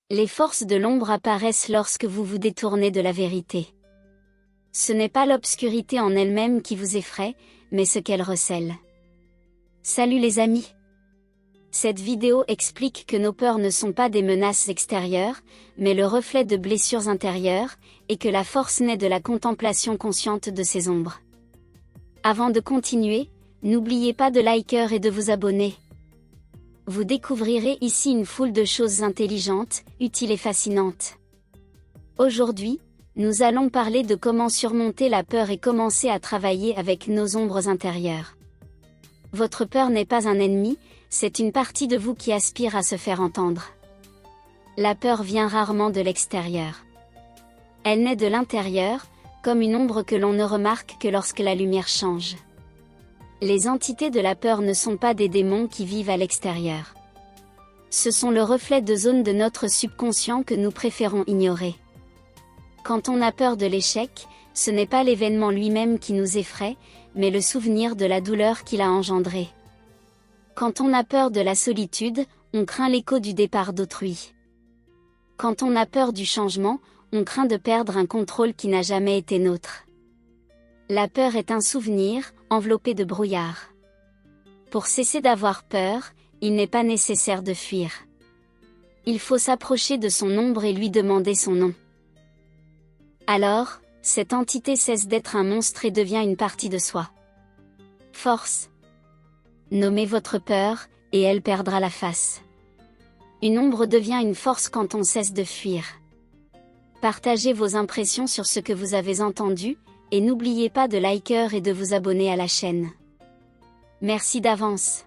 Les forces de l'ombre apparaissent lorsque vous vous détournez de la vérité. Ce n'est pas l'obscurité en elle-même qui vous effraie, mais ce qu'elle recèle. Salut les amis! Cette vidéo explique que nos peurs ne sont pas des menaces extérieures, mais le reflet de blessures intérieures, et que la force naît de la contemplation consciente de ces ombres. Avant de continuer, n'oubliez pas de liker et de vous abonner. Vous découvrirez ici une foule de choses intelligentes, utiles et fascinantes. Aujourd'hui, nous allons parler de comment surmonter la peur et commencer à travailler avec nos ombres intérieures. Votre peur n'est pas un ennemi, c'est une partie de vous qui aspire à se faire entendre. La peur vient rarement de l'extérieur. Elle naît de l'intérieur, comme une ombre que l'on ne remarque que lorsque la lumière change. Les entités de la peur ne sont pas des démons qui vivent à l'extérieur. Ce sont le reflet de zones de notre subconscient que nous préférons ignorer. Quand on a peur de l'échec, ce n'est pas l'événement lui-même qui nous effraie, mais le souvenir de la douleur qu'il a engendré. Quand on a peur de la solitude, on craint l'écho du départ d'autrui. Quand on a peur du changement, on craint de perdre un contrôle qui n'a jamais été nôtre. La peur est un souvenir, enveloppé de brouillard. Pour cesser d'avoir peur, il n'est pas nécessaire de fuir. Il faut s'approcher de son ombre et lui demander son nom. Alors, cette entité cesse d'être un monstre et devient une partie de soi. Force. Nommez votre peur, et elle perdra la face. Une ombre devient une force quand on cesse de fuir. Partagez vos impressions sur ce que vous avez entendu, et n'oubliez pas de liker et de vous abonner à la chaîne. Merci d'avance.